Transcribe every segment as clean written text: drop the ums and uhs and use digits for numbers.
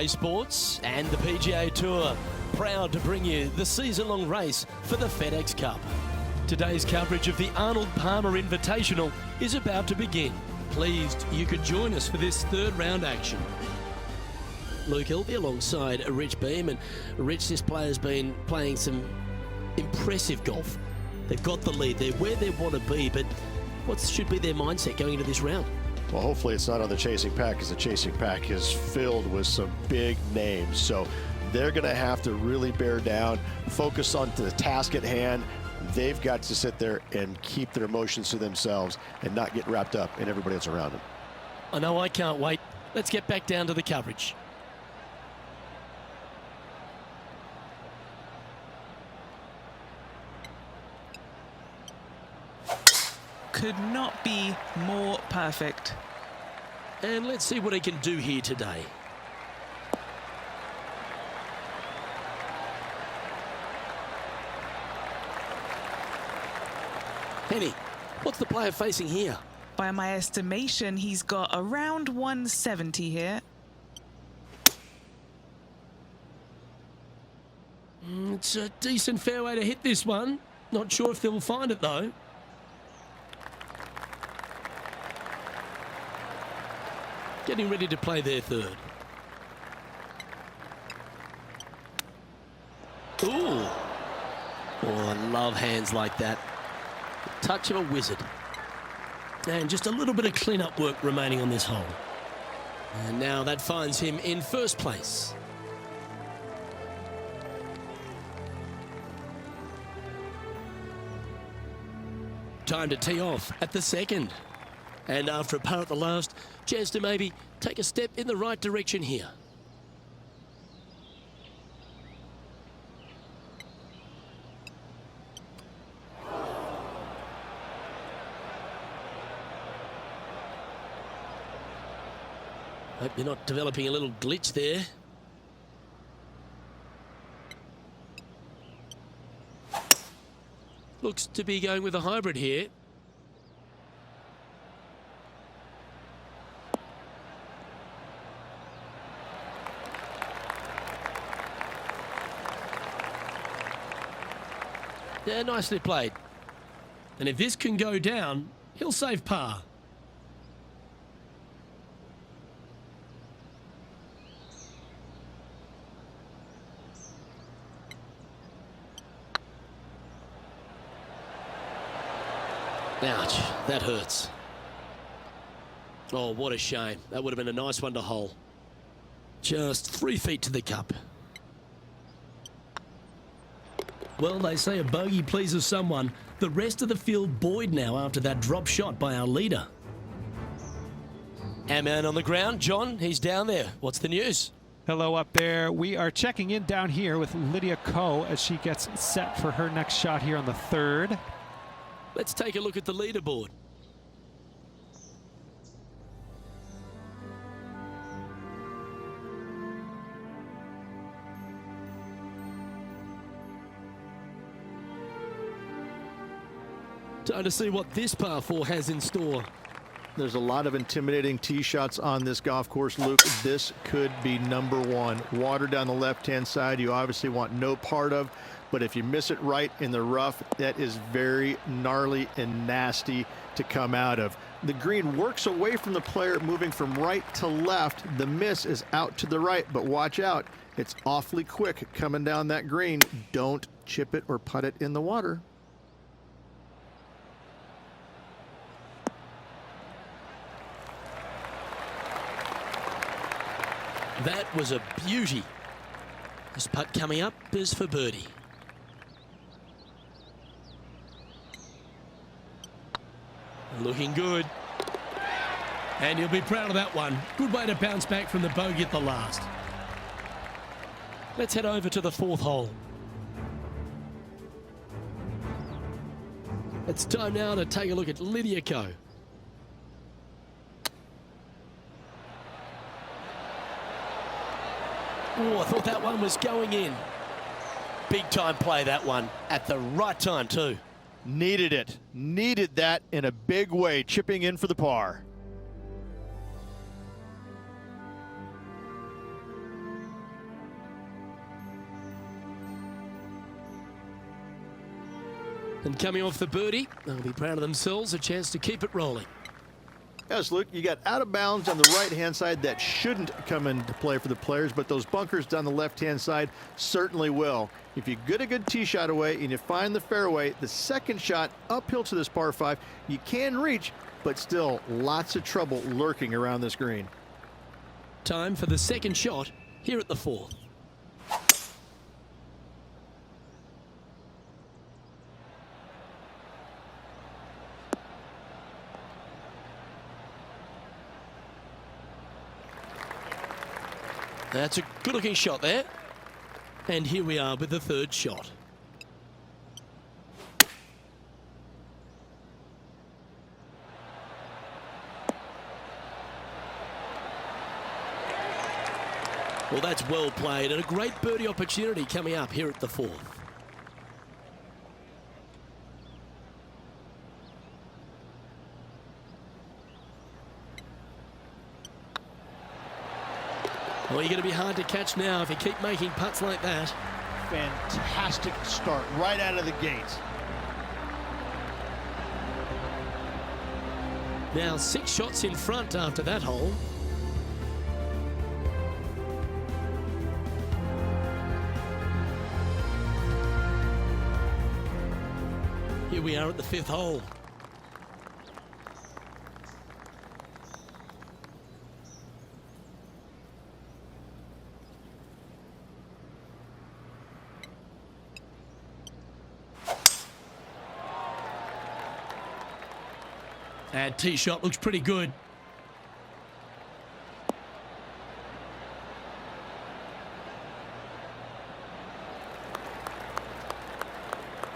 PGA Sports and the PGA Tour, proud to bring you the season-long race for the FedEx Cup. Today's coverage of the Arnold Palmer Invitational is about to begin. Pleased you could join us for this third round action. Luke Hilby alongside Rich Beam, and Rich, this player's been playing some impressive golf. They've got the lead, they're where they want to be, but what should be their mindset going into this round? Well, hopefully it's not on the chasing pack, because the chasing pack is filled with some big names. So they're going to have to really bear down, focus on the task at hand. They've got to sit there and keep their emotions to themselves and not get wrapped up in everybody else around them. I know, I can't wait. Let's get back down to the coverage. Could not be more perfect. And let's see what he can do here today. Henny, what's the player facing here? By my estimation, he's got around 170 here. It's a decent fairway to hit this one. Not sure if they'll find it though. Getting ready to play their third. Ooh. Oh, I love hands like that. The touch of a wizard. And just a little bit of clean-up work remaining on this hole. And now that finds him in first place. Time to tee off at the second. And after a par at the last, chance to maybe take a step in the right direction here. Hope you're not developing a little glitch there. Looks to be going with a hybrid here. Yeah, nicely played. And if this can go down, he'll save par. Ouch, that hurts. Oh, what a shame. That would have been a nice one to hole. Just 3 feet to the cup. Well, they say a bogey pleases someone. The rest of the field buoyed now after that drop shot by our leader. Our man on the ground, John, he's down there. What's the news? Hello up there. We are checking in down here with Lydia Ko as she gets set for her next shot here on the third. Let's take a look at the leaderboard. Time to see what this par 4 has in store. There's a lot of intimidating tee shots on this golf course, Luke. This could be number one. Water down the left-hand side, you obviously want no part of, but if you miss it right in the rough, that is very gnarly and nasty to come out of. The green works away from the player, moving from right to left. The miss is out to the right, but watch out. It's awfully quick coming down that green. Don't chip it or putt it in the water. That was a beauty. This putt coming up is for birdie. Looking good. And he'll be proud of that one. Good way to bounce back from the bogey at the last. Let's head over to the fourth hole. It's time now to take a look at Lydia Ko. Oh, I thought that one was going in. Big time play, that one, at the right time too. Needed it. Needed that in a big way, chipping in for the par. And coming off the birdie, they'll be proud of themselves, a chance to keep it rolling. Yes, Luke, you got out of bounds on the right-hand side. That shouldn't come into play for the players, but those bunkers down the left-hand side certainly will. If you get a good tee shot away and you find the fairway, the second shot uphill to this par 5, you can reach, but still lots of trouble lurking around this green. Time for the second shot here at the 4th. That's a good-looking shot there. And here we are with the third shot. Well, that's well played, and a great birdie opportunity coming up here at the 4th. Well, you're going to be hard to catch now if you keep making putts like that. Fantastic start right out of the gates. Now 6 shots in front after that hole. Here we are at the 5th hole. That tee shot looks pretty good.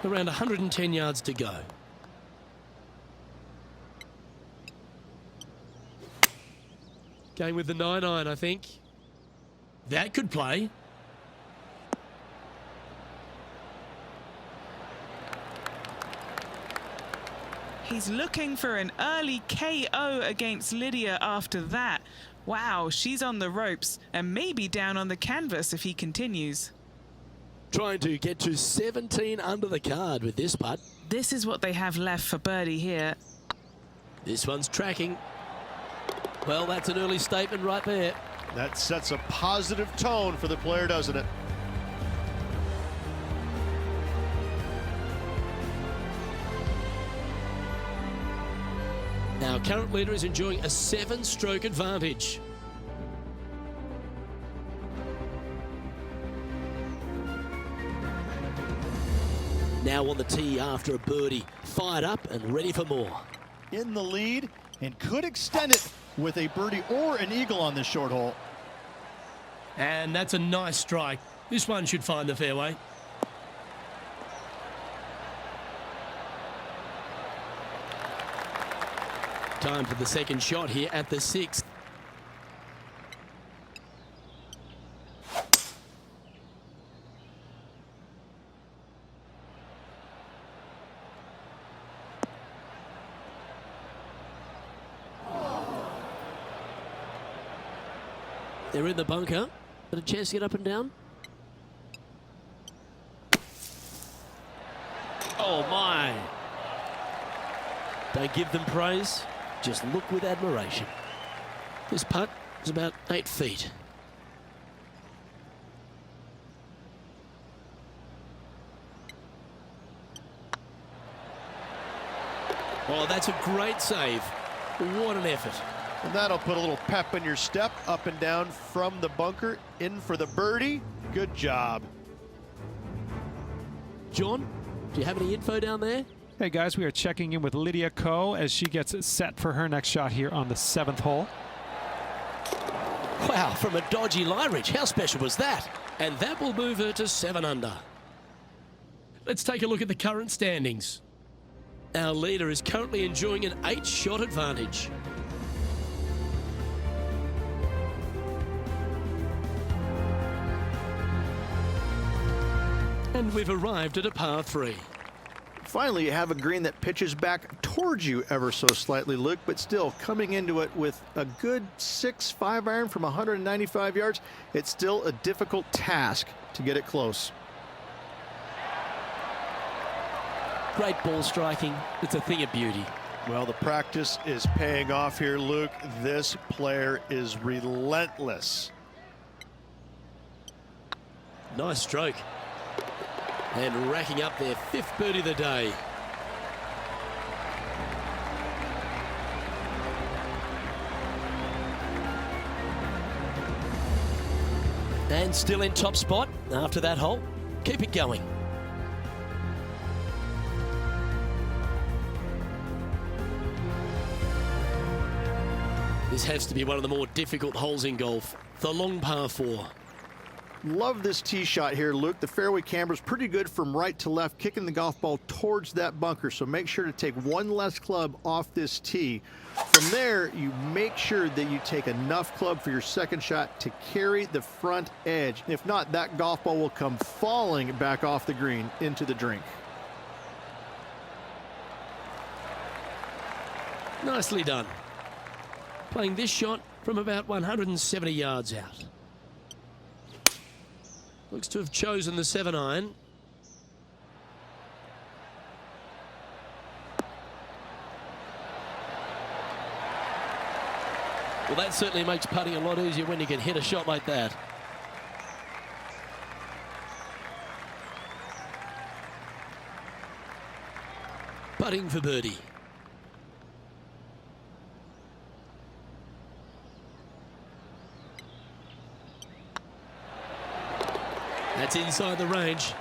Around 110 yards to go. Going with the 9-iron, I think. That could play. He's looking for an early KO against Lydia after that. Wow, she's on the ropes and maybe down on the canvas if he continues. Trying to get to 17 under the card with this putt. This is what they have left for birdie here. This one's tracking. Well, that's an early statement right there. That sets a positive tone for the player, doesn't it? Our current leader is enjoying a 7-stroke advantage. Now on the tee after a birdie, fired up and ready for more. In the lead and could extend it with a birdie or an eagle on this short hole. And that's a nice strike. This one should find the fairway. Time for the second shot here at the 6th. They're in the bunker. Got a chance to get up and down. Oh my. Don't give them praise. Just look with admiration. This putt is about 8 feet. Oh, that's a great save. What an effort. And that'll put a little pep in your step, up and down from the bunker, in for the birdie. Good job. John, do you have any info down there? Hey guys, we are checking in with Lydia Ko as she gets set for her next shot here on the 7th hole. Wow, from a dodgy lie reach. How special was that? And that will move her to 7 under. Let's take a look at the current standings. Our leader is currently enjoying an 8-shot advantage. And we've arrived at a par 3. Finally, you have a green that pitches back towards you ever so slightly, Luke, but still coming into it with a good 6-5 iron from 195 yards. It's still a difficult task to get it close. Great ball striking. It's a thing of beauty. Well, the practice is paying off here, Luke. This player is relentless. Nice stroke. And racking up their 5th birdie of the day. And still in top spot after that hole. Keep it going. This has to be one of the more difficult holes in golf. The long par 4. Love this tee shot here, Luke. The fairway camber's pretty good from right to left, kicking the golf ball towards that bunker. So make sure to take one less club off this tee. From there, you make sure that you take enough club for your second shot to carry the front edge. If not, that golf ball will come falling back off the green into the drink. Nicely done. Playing this shot from about 170 yards out. Looks to have chosen the 7-iron. Well, that certainly makes putting a lot easier when you can hit a shot like that. Putting for birdie. That's inside the range.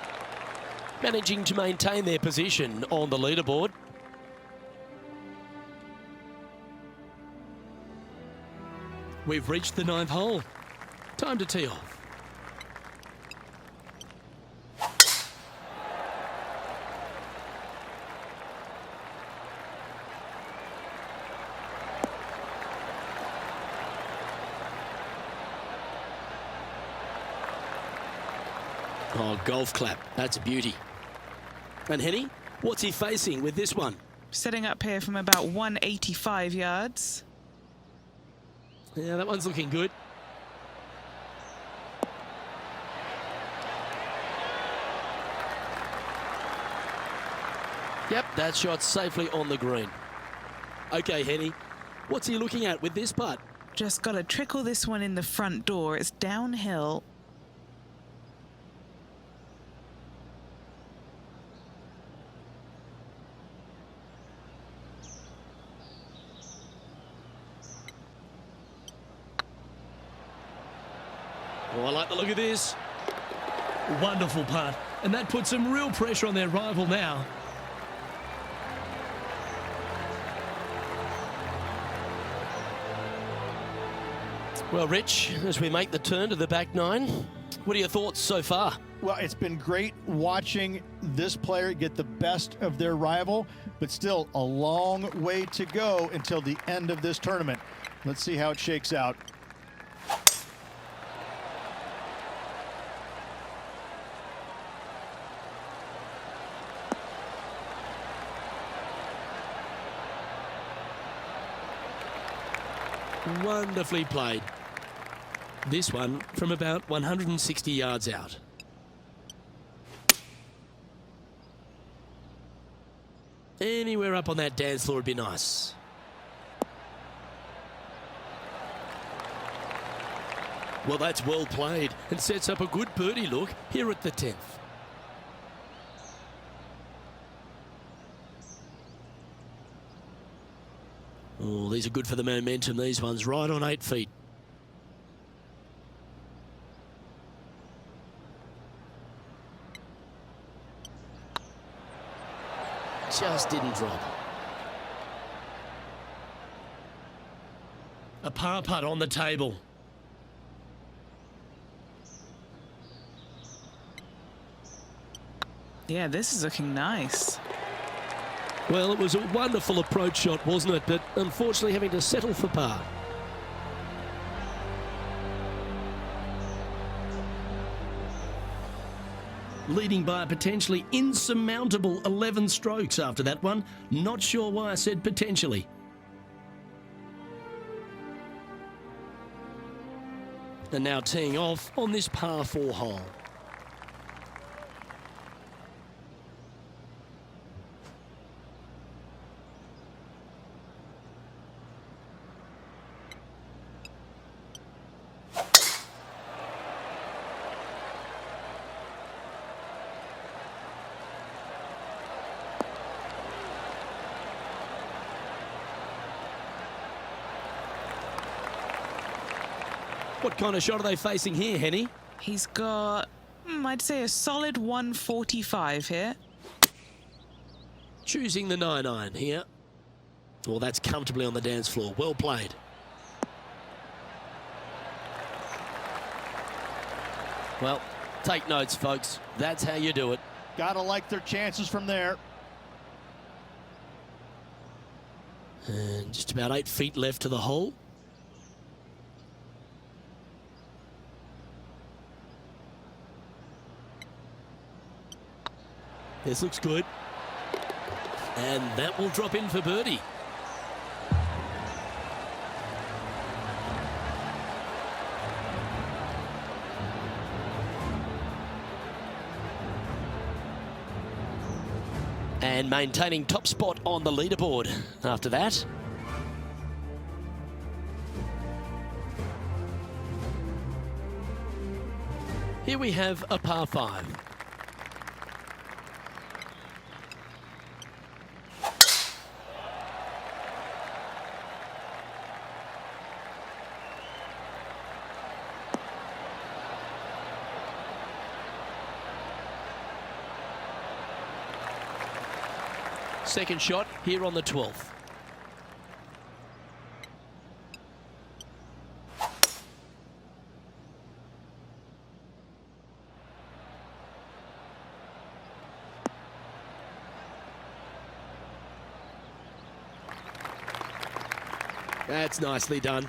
Managing to maintain their position on the leaderboard. We've reached the 9th hole. Time to tee off. Oh, golf clap. That's a beauty. And Henny, what's he facing with this one? Setting up here from about 185 yards. Yeah, that one's looking good. Yep, that shot's safely on the green. Okay, Henny, what's he looking at with this putt? Just got to trickle this one in the front door. It's downhill. Oh, I like the look of this. Wonderful putt. And that puts some real pressure on their rival now. Well, Rich, as we make the turn to the back 9, what are your thoughts so far? Well, it's been great watching this player get the best of their rival, but still a long way to go until the end of this tournament. Let's see how it shakes out. Wonderfully played. This one from about 160 yards out. Anywhere up on that dance floor would be nice. Well, that's well played and sets up a good birdie look here at the 10th. Oh, these are good for the momentum, these ones, right on 8 feet. Just didn't drop. A par putt on the table. Yeah, this is looking nice. Well, it was a wonderful approach shot, wasn't it? But unfortunately having to settle for par. Leading by a potentially insurmountable 11 strokes after that one. Not sure why I said potentially. And now teeing off on this par 4 hole. What kind of shot are they facing here, Henny? He's got, I'd say a solid 145 here. Choosing the 9-iron here. Well, that's comfortably on the dance floor. Well played. Well, take notes, folks. That's how you do it. Gotta like their chances from there. And just about 8 feet left to the hole. This looks good. And that will drop in for birdie. And maintaining top spot on the leaderboard after that. Here we have a par 5. Second shot here on the 12th. That's nicely done.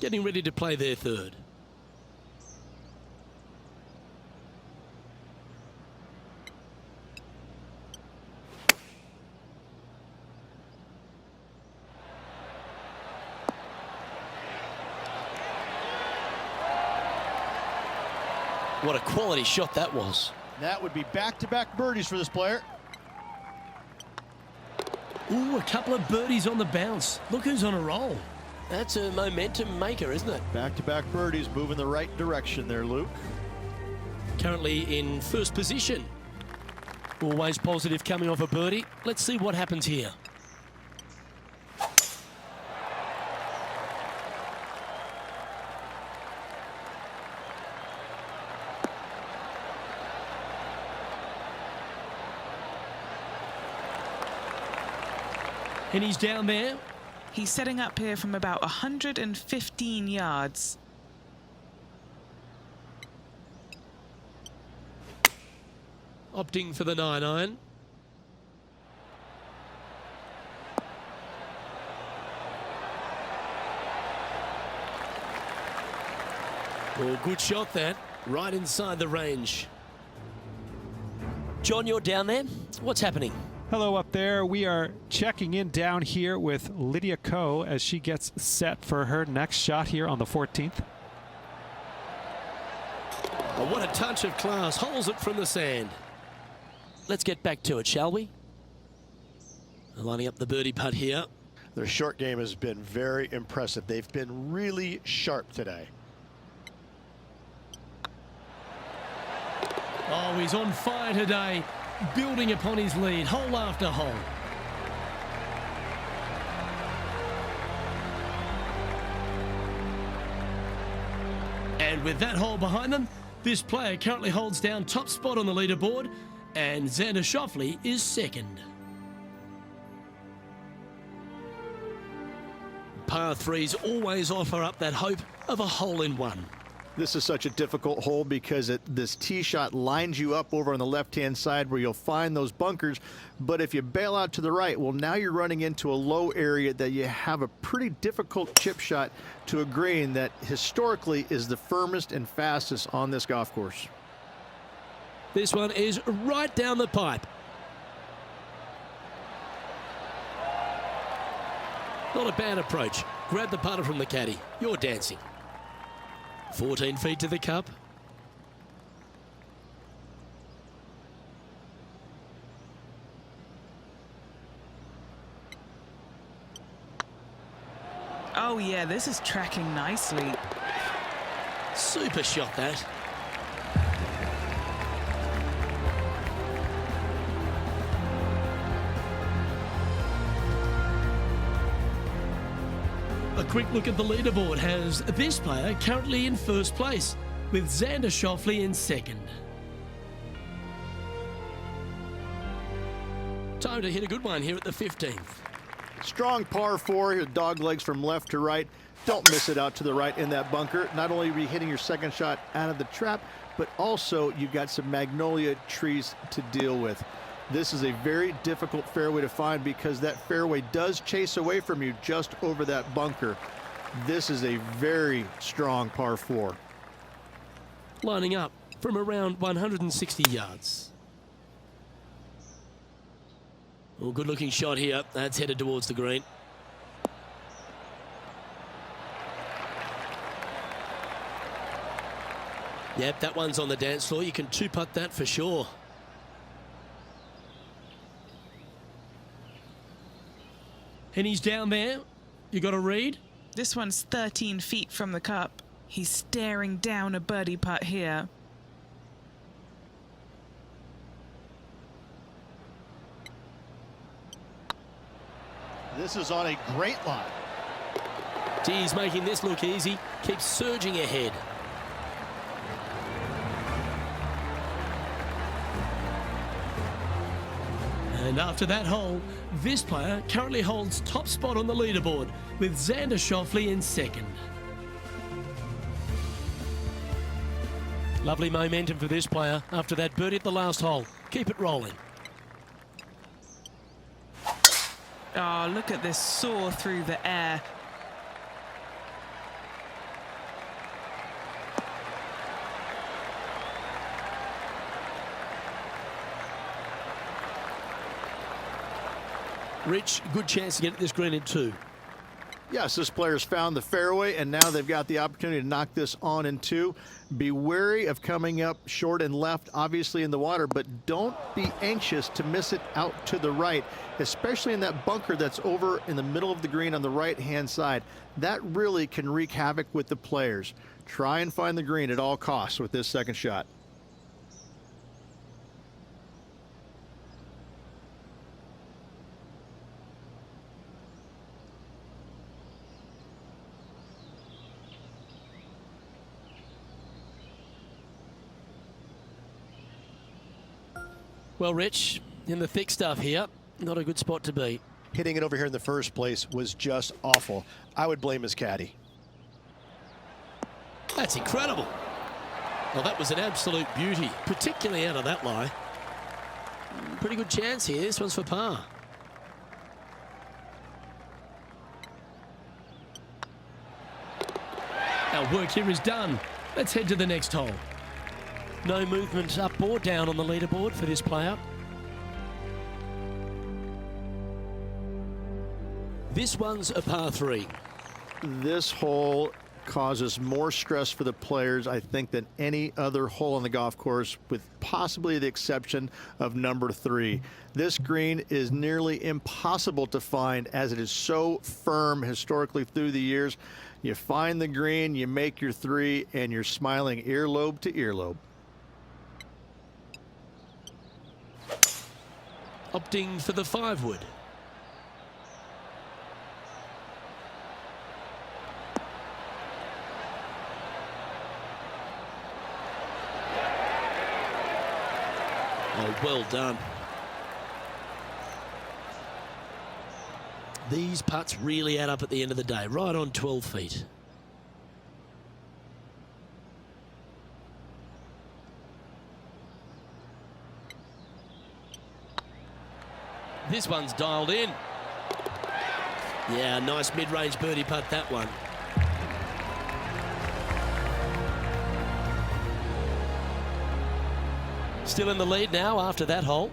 Getting ready to play their third. What a quality shot that was. That would be back-to-back birdies for this player. Ooh, a couple of birdies on the bounce. Look who's on a roll. That's a momentum maker, isn't it? Back-to-back birdies, moving the right direction there, Luke. Currently in first position. Always positive coming off a birdie. Let's see what happens here. And he's down there. He's setting up here from about 115 yards. Opting for the 9-iron. Oh, good shot that. Right inside the range. John, you're down there. What's happening? Hello up there. We are checking in down here with Lydia Ko as she gets set for her next shot here on the 14th. Oh, what a touch of class. Holds it from the sand. Let's get back to it, shall we? Lining up the birdie putt here. Their short game has been very impressive. They've been really sharp today. Oh, he's on fire today. Building upon his lead, hole after hole. And with that hole behind them, this player currently holds down top spot on the leaderboard, and Xander Schauffele is second. Par 3s always offer up that hope of a hole-in-one. This is such a difficult hole because this tee shot lines you up over on the left-hand side where you'll find those bunkers. But if you bail out to the right, well, now you're running into a low area that you have a pretty difficult chip shot to a green that historically is the firmest and fastest on this golf course. This one is right down the pipe. Not a bad approach. Grab the putter from the caddy. You're dancing. 14 feet to the cup. Oh yeah, this is tracking nicely. Super shot that. A quick look at the leaderboard has this player currently in first place, with Xander Schauffele in second. Time to hit a good one here at the 15th. Strong par 4 here, dog legs from left to right. Don't miss it out to the right in that bunker. Not only are you hitting your second shot out of the trap, but also you've got some magnolia trees to deal with. This is a very difficult fairway to find because that fairway does chase away from you just over that bunker. This is a very strong par 4. Lining up from around 160 yards. Well, good looking shot here. That's headed towards the green. Yep, that one's on the dance floor. You can two-putt that for sure. And he's down there. You got a read? This one's 13 feet from the cup. He's staring down a birdie putt here. This is on a great line. Geez, making this look easy. Keeps surging ahead. And after that hole, this player currently holds top spot on the leaderboard with Xander Schauffele in second. Lovely momentum for this player after that birdie at the last hole. Keep it rolling. Oh, look at this soar through the air. Rich, good chance to get this green in 2. Yes, this player's found the fairway, and now they've got the opportunity to knock this on in 2. Be wary of coming up short and left, obviously in the water, but don't be anxious to miss it out to the right, especially in that bunker that's over in the middle of the green on the right-hand side. That really can wreak havoc with the players. Try and find the green at all costs with this second shot. Well, Rich, in the thick stuff here, not a good spot to be. Hitting it over here in the first place was just awful. I would blame his caddy. That's incredible. Well, that was an absolute beauty, particularly out of that lie. Pretty good chance here. This one's for par. Our work here is done. Let's head to the next hole. No movement up or down on the leaderboard for this player. This one's a par 3. This hole causes more stress for the players, I think, than any other hole on the golf course, with possibly the exception of number 3. This green is nearly impossible to find as it is so firm historically through the years. You find the green, you make your 3, and you're smiling earlobe to earlobe. Opting for the 5-wood. Oh, well done. These putts really add up at the end of the day, right on 12 feet. This one's dialed in. Yeah, nice mid-range birdie putt, that one. Still in the lead now after that hole.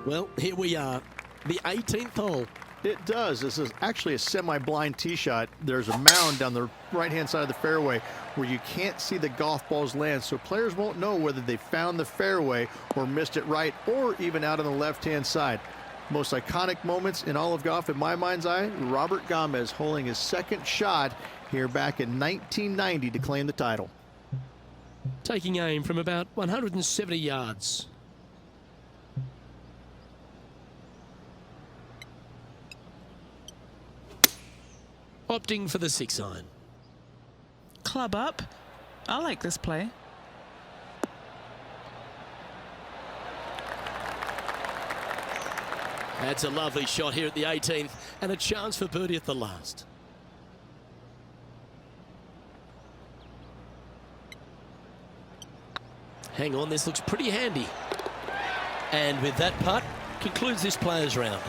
Well, here we are, the 18th hole. It does. This is actually a semi-blind tee shot. There's a mound down the right-hand side of the fairway where you can't see the golf balls land, so players won't know whether they found the fairway or missed it right or even out on the left-hand side. Most iconic moments in all of golf, in my mind's eye, Robert Gomez holding his second shot here back in 1990 to claim the title. Taking aim from about 170 yards. Opting for the 6-iron. Club up. I like this play. That's a lovely shot here at the 18th and a chance for birdie at the last. Hang on, this looks pretty handy. And with that putt, concludes this player's round.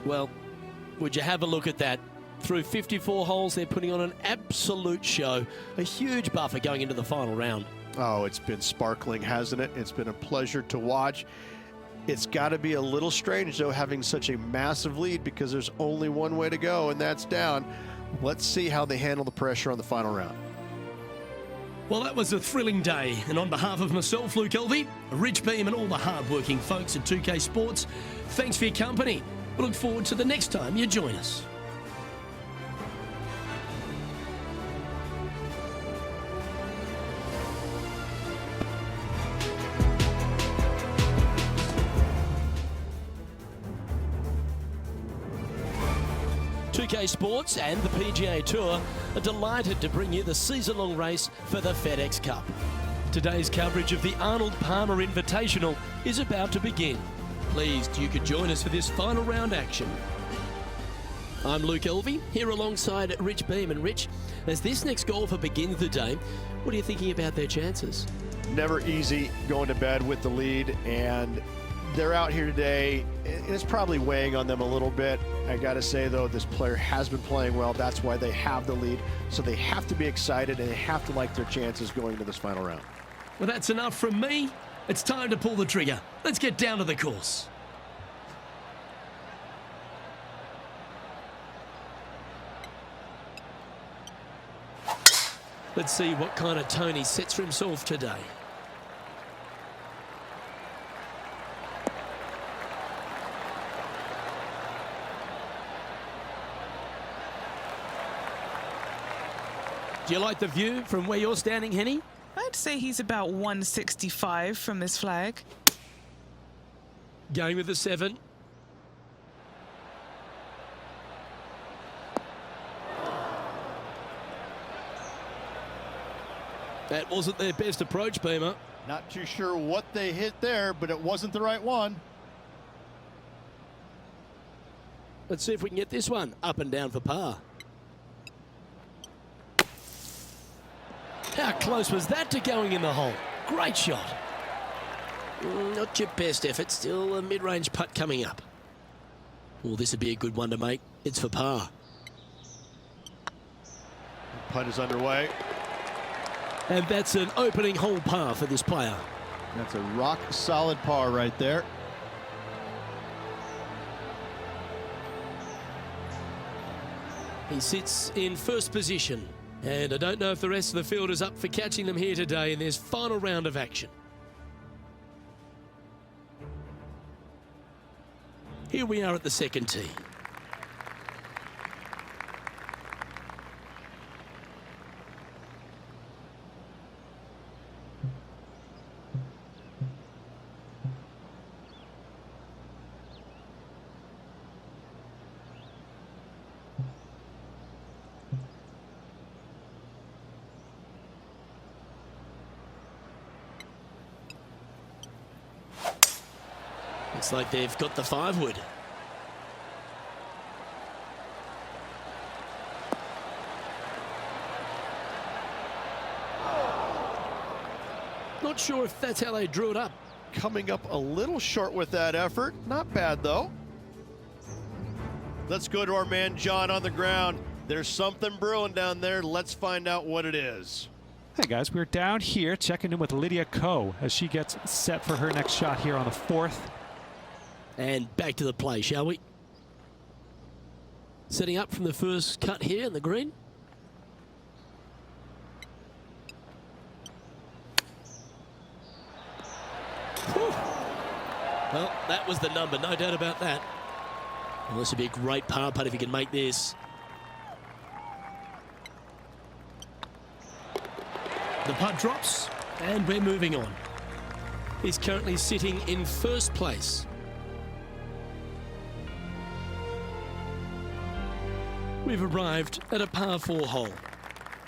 Well, would you have a look at that? Through 54 holes, they're putting on an absolute show. A huge buffer going into the final round. Oh, it's been sparkling, hasn't it? It's been a pleasure to watch. It's got to be a little strange, though, having such a massive lead because there's only one way to go, and that's down. Let's see how they handle the pressure on the final round. Well, that was a thrilling day, and on behalf of myself, Luke Elvey, Rich Beam, and all the hard-working folks at 2K Sports, thanks for your company. We look forward to the next time you join us. UK Sports and the PGA Tour are delighted to bring you the season-long race for the FedEx Cup. Today's coverage of the Arnold Palmer Invitational is about to begin. Pleased you could join us for this final round action. I'm Luke Elvey, here alongside Rich Beam. And Rich, as this next golfer begins the day, what are you thinking about their chances? Never easy going to bed with the lead, and they're out here today. It's probably weighing on them a little bit. I got to say, though, this player has been playing well. That's why they have the lead. So they have to be excited, and they have to like their chances going into this final round. Well, that's enough from me. It's time to pull the trigger. Let's get down to the course. Let's see what kind of tone he sets for himself today. Do you like the view from where you're standing, Henny? I'd say he's about 165 from this flag. Going with the 7. That wasn't their best approach, Beamer. Not too sure what they hit there, but it wasn't the right one. Let's see if we can get this one up and down for par. How close was that to going in the hole? Great shot. Not your best effort, still a mid-range putt coming up. Well, this would be a good one to make. It's for par. Putt is underway. And that's an opening hole par for this player. That's a rock solid par right there. He sits in first position. And I don't know if the rest of the field is up for catching them here today in this final round of action. Here we are at the second tee. Looks like they've got the 5-wood. Not sure if that's how they drew it up. Coming up a little short with that effort. Not bad, though. Let's go to our man John on the ground. There's something brewing down there. Let's find out what it is. Hey guys, we're down here checking in with Lydia Ko as she gets set for her next shot here on the 4th. And back to the play, shall we? Setting up from the first cut here in the green. Whew. Well, that was the number, no doubt about that. Well, this would be a great par putt if he can make this. The putt drops, and we're moving on. He's currently sitting in first place. We've arrived at a par 4 hole.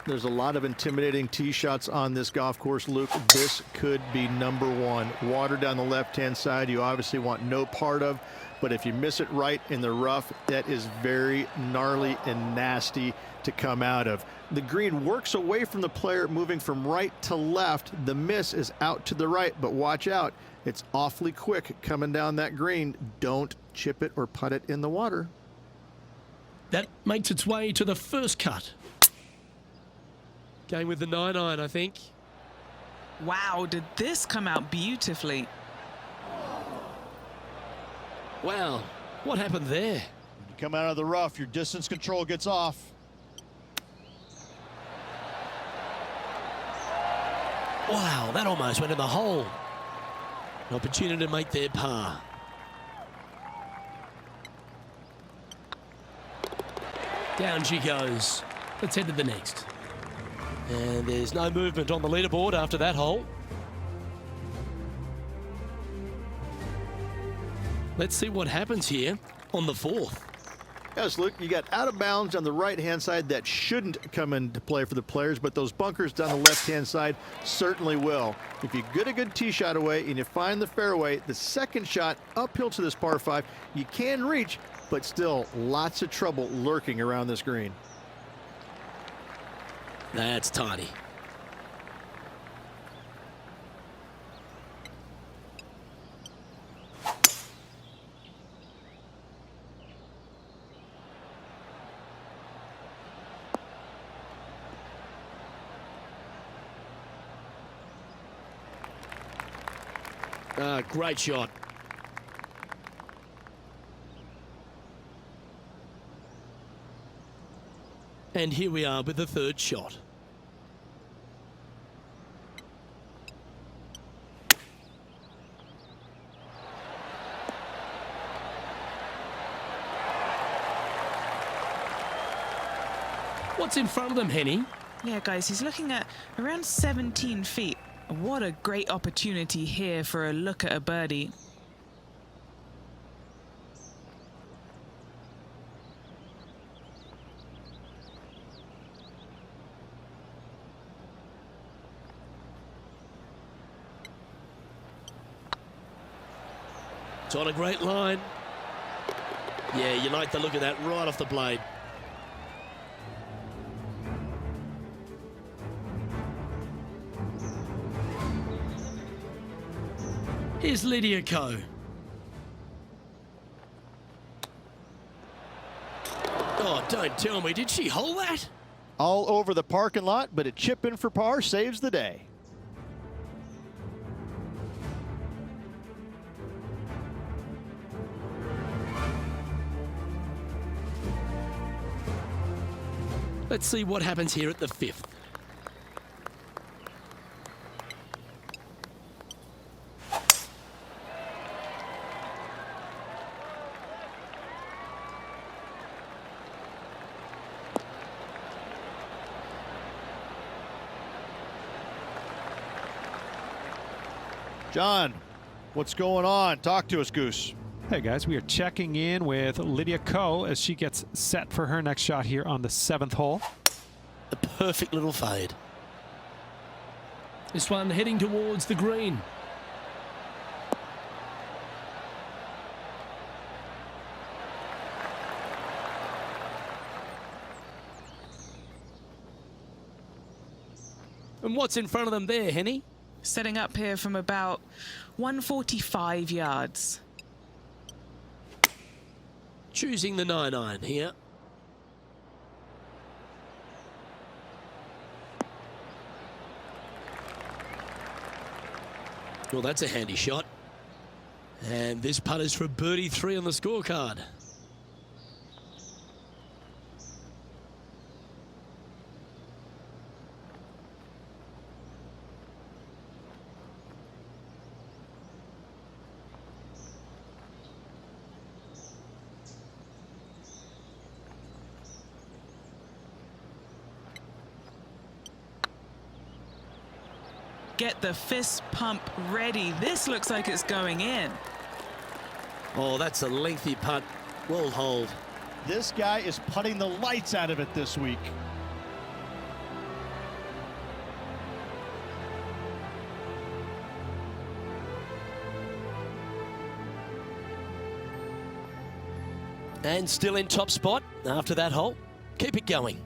There's a lot of intimidating tee shots on this golf course, Luke. This could be number one. Water down the left-hand side, you obviously want no part of, but if you miss it right in the rough, that is very gnarly and nasty to come out of. The green works away from the player, moving from right to left. The miss is out to the right, but watch out. It's awfully quick coming down that green. Don't chip it or putt it in the water. That makes its way to the first cut. Going with the 9-iron, I think. Wow, did this come out beautifully? Wow, what happened there? When you come out of the rough, your distance control gets off. Wow, that almost went in the hole. An opportunity to make their par. Down she goes. Let's head to the next. And there's no movement on the leaderboard after that hole. Let's see what happens here on the 4th. Yes, Luke, you got out of bounds on the right-hand side that shouldn't come into play for the players, but those bunkers down the left-hand side certainly will. If you get a good tee shot away and you find the fairway, the second shot uphill to this par 5, you can reach, but still lots of trouble lurking around this green. That's tidy. Great shot. And here we are with the third shot. What's in front of them, Henny? Yeah, guys, he's looking at around 17 feet. What a great opportunity here for a look at a birdie. It's on a great line. Yeah, you like the look of that right off the blade. Here's Lydia Ko. Oh, don't tell me. Did she hole that? All over the parking lot, but a chip in for par saves the day. Let's see what happens here at the 5th. John, what's going on? Talk to us, Goose. Hey guys, we are checking in with Lydia Ko as she gets set for her next shot here on the 7th hole. A perfect little fade. This one heading towards the green. And what's in front of them there, Henny? Setting up here from about 145 yards. Choosing the 9-iron here. Well, that's a handy shot. And this putt is for birdie 3 on the scorecard. get the fist pump ready. This looks like it's going in. Oh, that's a lengthy putt. Well holed. This guy is putting the lights out of it this week. And still in top spot after that hole. Keep it going.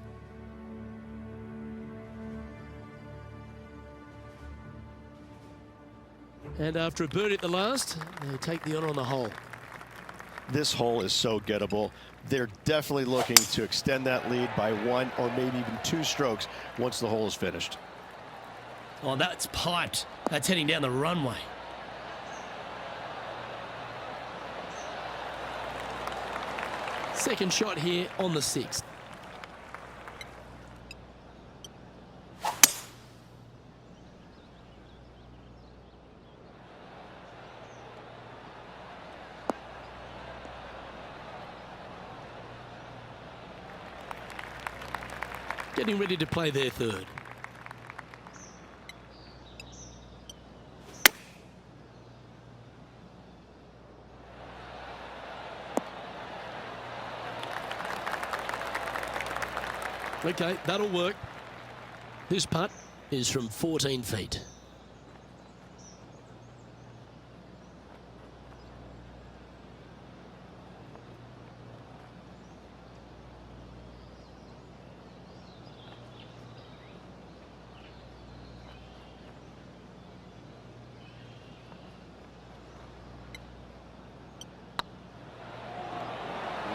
And after a birdie at the last, they take the honor on the hole. This hole is so gettable. They're definitely looking to extend that lead by 1 or maybe even 2 strokes once the hole is finished. Oh, that's piped. That's heading down the runway. Second shot here on the 6th. Getting ready to play their third. Okay, that'll work. This putt is from 14 feet.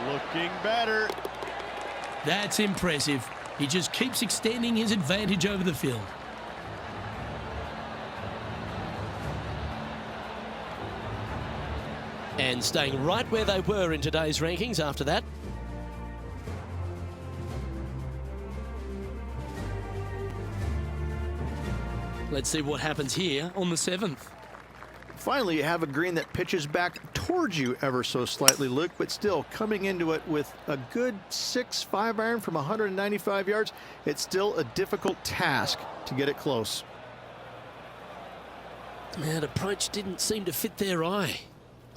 Looking better. That's impressive. He just keeps extending his advantage over the field. And staying right where they were in today's rankings after that. Let's see what happens here on the 7th. Finally, you have a green that pitches back towards you ever so slightly, Luke, but still coming into it with a good 6-5 iron from 195 yards. It's still a difficult task to get it close. That approach didn't seem to fit their eye.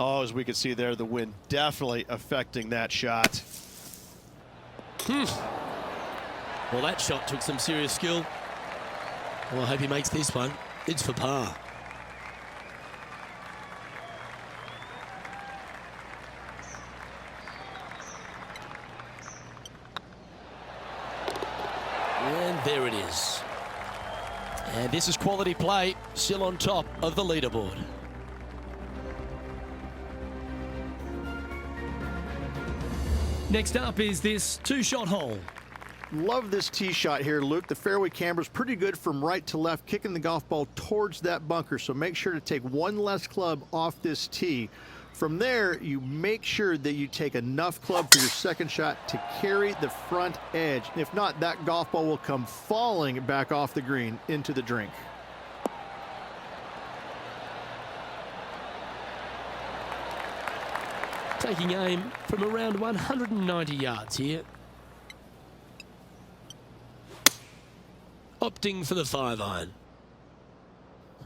Oh, as we can see there, the wind definitely affecting that shot. Well, that shot took some serious skill. Well, I hope he makes this one. It's for par. And there it is. And this is quality play, still on top of the leaderboard. Next up is this 2-shot hole. Love this tee shot here, Luke. The fairway camber's pretty good from right to left, kicking the golf ball towards that bunker. So make sure to take one less club off this tee. From there, you make sure that you take enough club for your second shot to carry the front edge. If not, that golf ball will come falling back off the green into the drink. Taking aim from around 190 yards here. Opting for the 5-iron.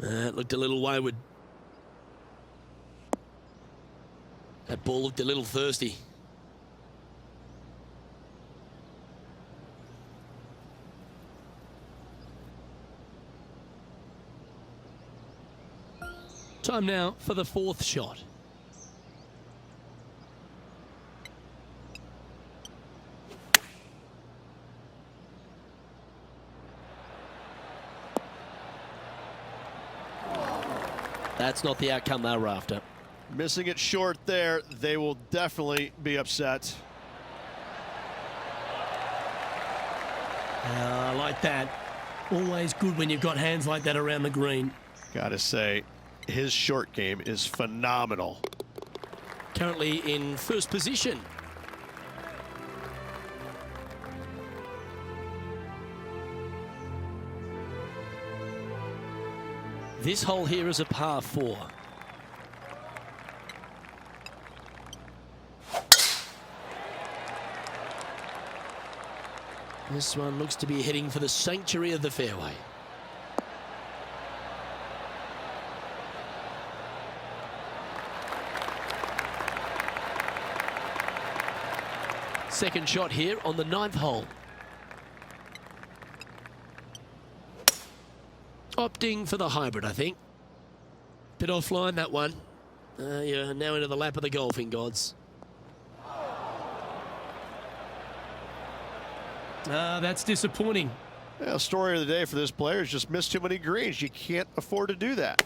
It looked a little wayward. That ball looked a little thirsty. Time now for the 4th shot. That's not the outcome they were after. Missing it short there, they will definitely be upset. I like that. Always good when you've got hands like that around the green. Gotta say, his short game is phenomenal. Currently in first position. This hole here is a par 4. This one looks to be heading for the sanctuary of the fairway. Second shot here on the 9th hole. Opting for the hybrid, I think. Bit offline, that one. You're now into the lap of the golfing gods. That's disappointing. Well, story of the day for this player is just missed too many greens. You can't afford to do that.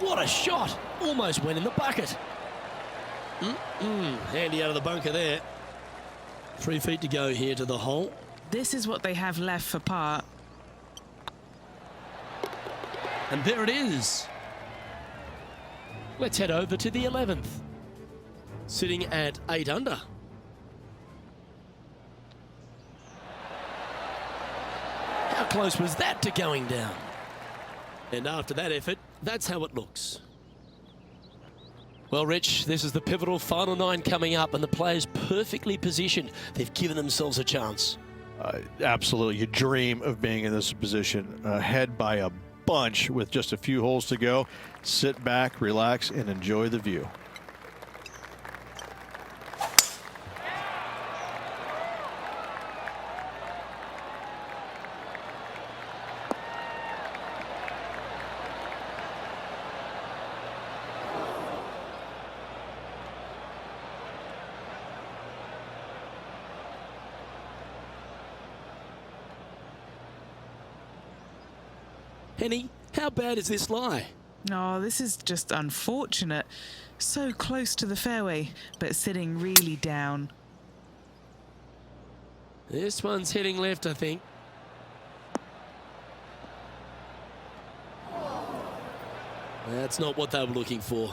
What a shot! Almost went in the bucket. Handy out of the bunker there. 3 feet to go here to the hole. This is what they have left for par. And there it is. Let's head over to the 11th. Sitting at 8 under. How close was that to going down? And after that effort, that's how it looks. Well, Rich, this is the pivotal final 9 coming up, and the players perfectly positioned. They've given themselves a chance. Absolutely. You dream of being in this position, ahead by a bunch with just a few holes to go. Sit back, relax, and enjoy the view. Henny, how bad is this lie? Oh, this is just unfortunate. So close to the fairway, but sitting really down. This one's heading left, I think. That's not what they were looking for.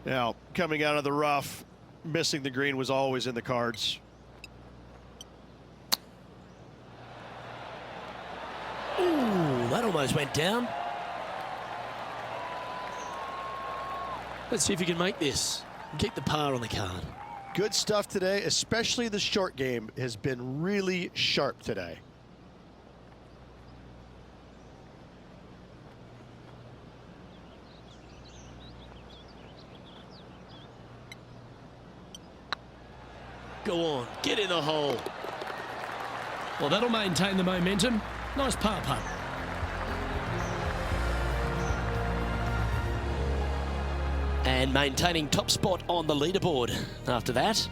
Now, coming out of the rough, missing the green was always in the cards. Ooh, that almost went down. Let's see if you can make this. Keep the par on the card. Good stuff today, especially the short game has been really sharp today. Go on, get in the hole. Well, that'll maintain the momentum. Nice par putt. And maintaining top spot on the leaderboard after that.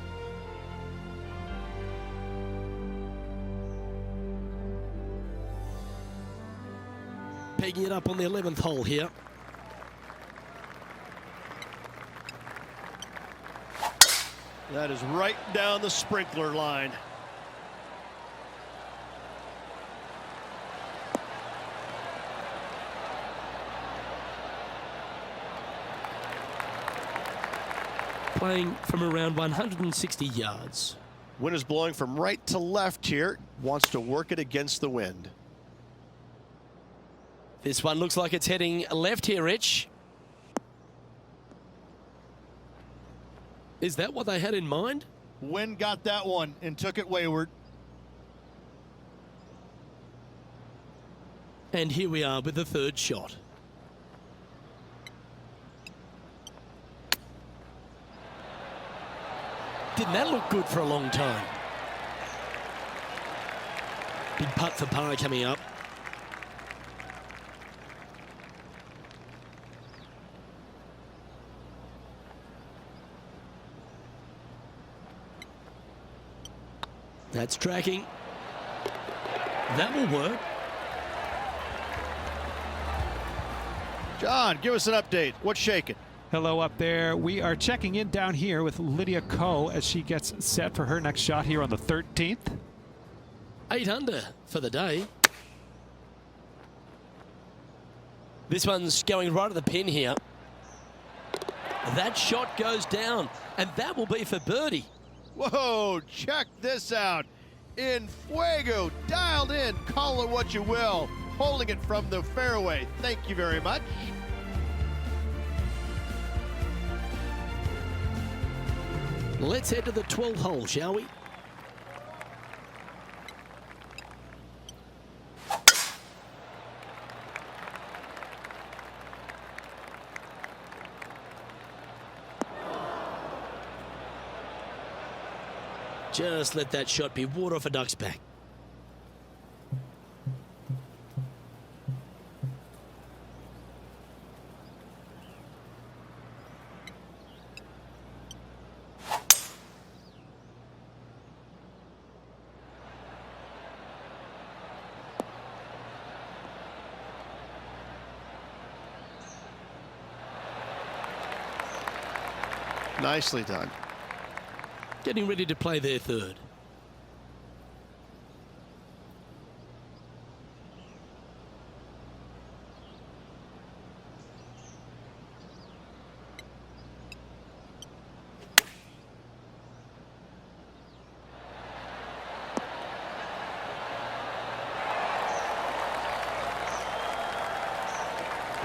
Pegging it up on the 11th hole here. That is right down the sprinkler line. Playing from around 160 yards. Wind is blowing from right to left here. Wants to work it against the wind. This one looks like it's heading left here, Rich. Is that what they had in mind? Wind got that one and took it wayward. And here we are with the third shot. Didn't that look good for a long time? Big putt for par coming up. That's tracking. That will work. John, give us an update. What's shaking? Hello up there. We are checking in down here with Lydia Ko as she gets set for her next shot here on the 13th. 8 under for the day. This one's going right at the pin here. That shot goes down, and that will be for birdie. Whoa, check this out. In fuego, dialed in, call it what you will. Holding it from the fairway. Thank you very much. Let's head to the 12th hole, shall we? Just let that shot be water off a duck's back. Nicely done. Getting ready to play their third.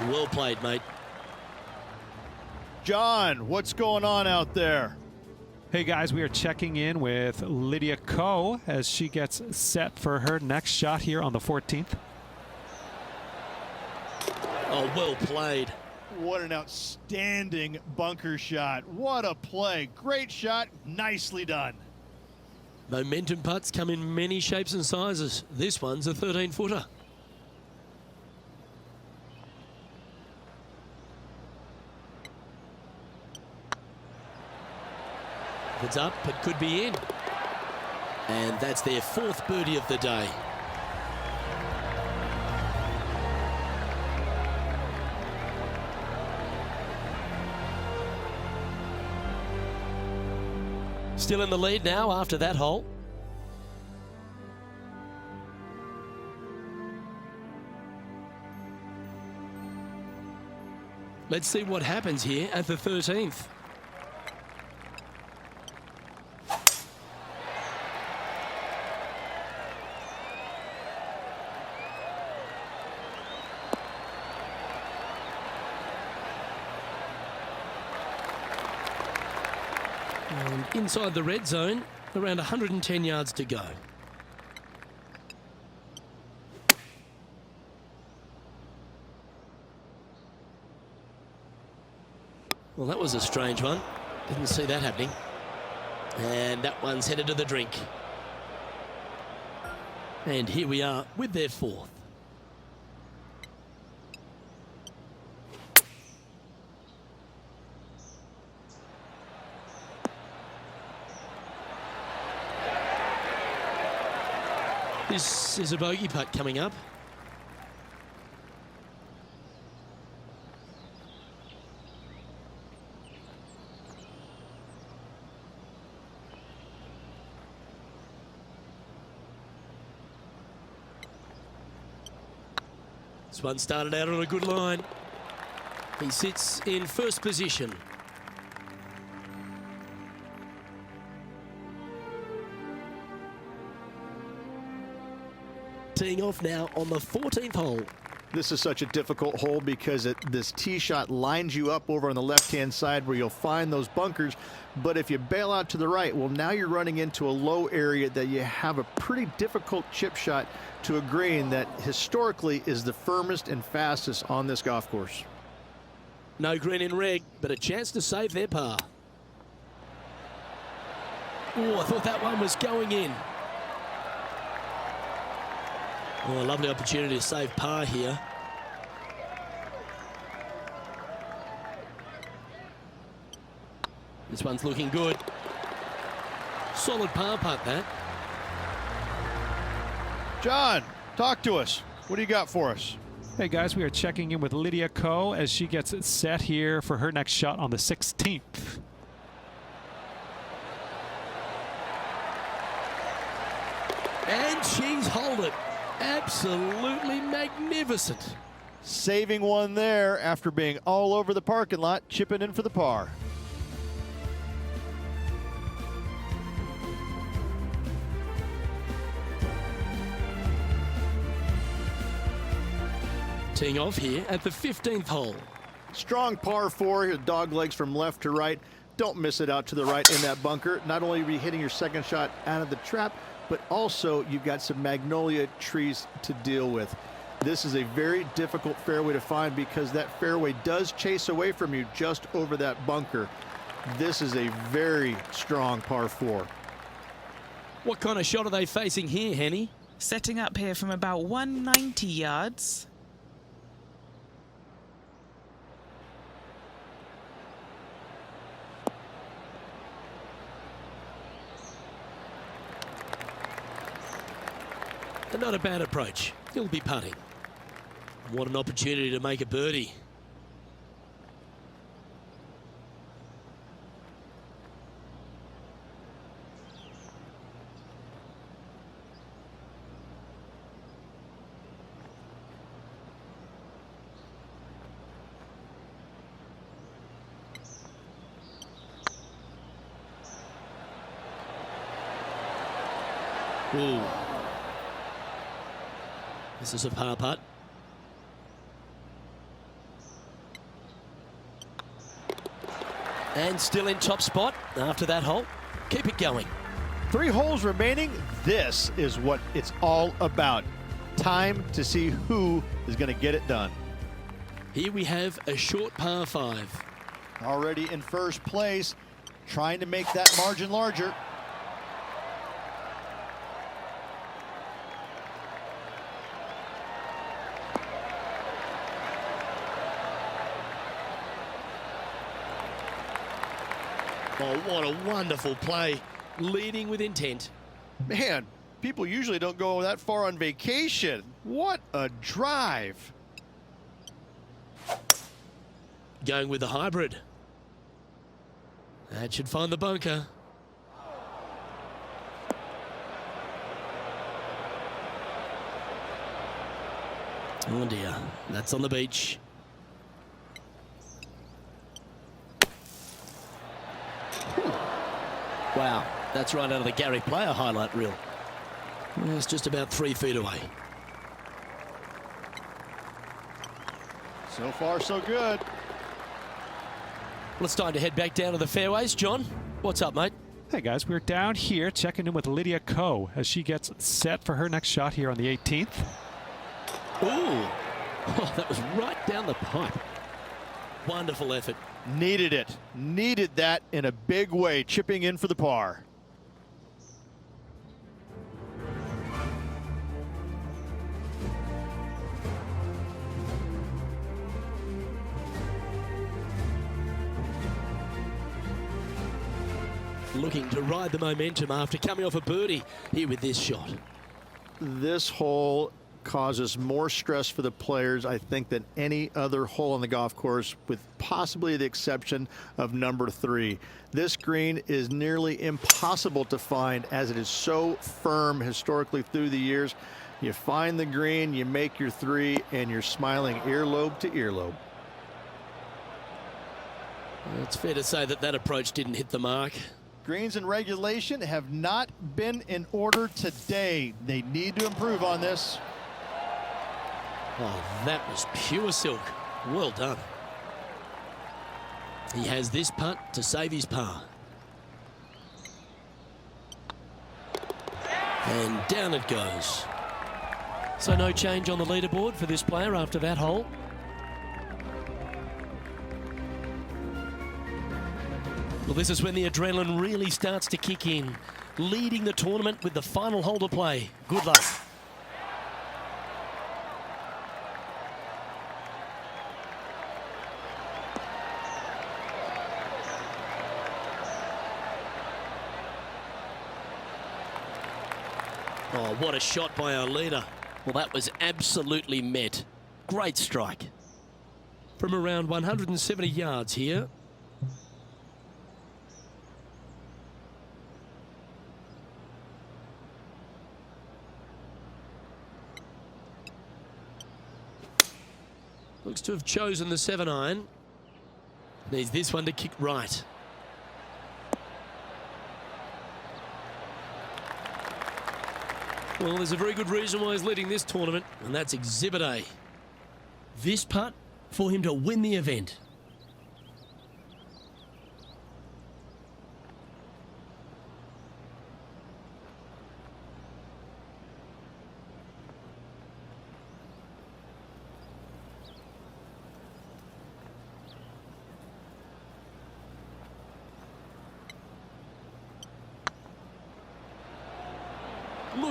Well played, mate. John, what's going on out there? Hey guys, we are checking in with Lydia Ko as she gets set for her next shot here on the 14th. Oh, well played. What an outstanding bunker shot. What a play. Great shot. Nicely done. Momentum putts come in many shapes and sizes. This one's a 13-footer. It's up, it could be in. And that's their fourth birdie of the day. Still in the lead now after that hole. Let's see what happens here at the 13th. And inside the red zone, around 110 yards to go. Well, that was a strange one. Didn't see that happening. And that one's headed to the drink. And here we are with their fourth. This is a bogey putt coming up. This one started out on a good line. He sits in first position. Teeing off now on the 14th hole. This is such a difficult hole because this tee shot lines you up over on the left-hand side where you'll find those bunkers. But if you bail out to the right, well, now you're running into a low area that you have a pretty difficult chip shot to a green that historically is the firmest and fastest on this golf course. No green in red, but a chance to save their par. Oh, I thought that one was going in. Oh, a lovely opportunity to save par here. This one's looking good. Solid par putt, that. John, talk to us. What do you got for us? Hey guys, we are checking in with Lydia Ko as she gets set here for her next shot on the 16th. And she's holed it. Absolutely magnificent. Saving one there after being all over the parking lot, chipping in for the par. Teeing off here at the 15th hole. Strong par 4, dog legs from left to right. Don't miss it out to the right in that bunker. Not only are you hitting your second shot out of the trap, but also you've got some magnolia trees to deal with. This is a very difficult fairway to find because that fairway does chase away from you just over that bunker. This is a very strong par 4. What kind of shot are they facing here, Henny? Setting up here from about 190 yards. Not a bad approach. He'll be putting. What an opportunity to make a birdie. Ooh. This is a par putt. And still in top spot after that hole. Keep it going. 3 holes remaining. This is what it's all about. Time to see who is going to get it done. Here we have a short par 5. Already in first place, trying to make that margin larger. Oh, what a wonderful play. Leading with intent. Man, people usually don't go that far on vacation. What a drive. Going with the hybrid. That should find the bunker. Oh dear, that's on the beach. Wow, that's right out of the Gary Player highlight reel. Well, it's just about 3 feet away. So far, so good. Well, it's time to head back down to the fairways. John, what's up, mate? Hey guys, we're down here checking in with Lydia Ko as she gets set for her next shot here on the 18th. Ooh, oh, that was right down the pipe. Wonderful effort. Needed it. Needed that in a big way, chipping in for the par. Looking to ride the momentum after coming off a birdie here with this shot. This hole causes more stress for the players, I think, than any other hole on the golf course, with possibly the exception of number 3. This green is nearly impossible to find as it is so firm historically through the years. You find the green, you make your 3, and you're smiling earlobe to earlobe. Well, it's fair to say that that approach didn't hit the mark. Greens in regulation have not been in order today. They need to improve on this. Oh, that was pure silk. Well done. He has this putt to save his par. And down it goes. So no change on the leaderboard for this player after that hole. Well, this is when the adrenaline really starts to kick in. Leading the tournament with the final hole to play. Good luck. Oh, what a shot by our leader. Well, that was absolutely met. Great strike. From around 170 yards here. Looks to have chosen the 7-iron. Needs this one to kick right. Well, there's a very good reason why he's leading this tournament, and that's Exhibit A. This putt for him to win the event.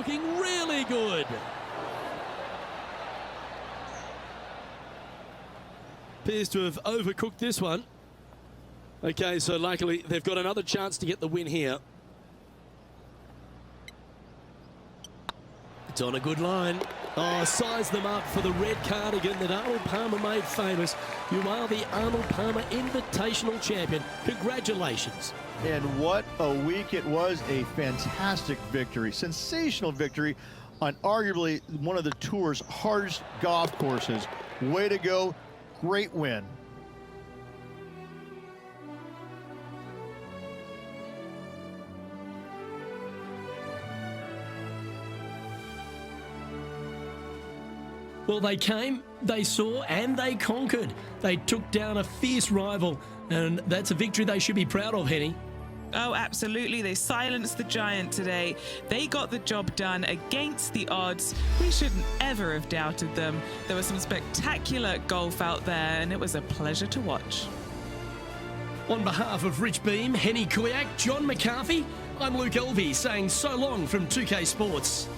looking really good. Appears to have overcooked this one. Okay, so luckily they've got another chance to get the win here. It's on a good line. Oh, size them up for the red cardigan that Arnold Palmer made famous. You are the Arnold Palmer Invitational Champion. Congratulations. And what a week it was. A fantastic victory. Sensational victory on arguably one of the tour's hardest golf courses. Way to go. Great win. Well, they came, they saw, and they conquered. They took down a fierce rival, and that's a victory they should be proud of, Henny. Oh, absolutely. They silenced the giant today. They got the job done against the odds. We shouldn't ever have doubted them. There was some spectacular golf out there, and it was a pleasure to watch. On behalf of Rich Beam, Henny Kuyak, John McCarthy, I'm Luke Elvey saying so long from 2K Sports.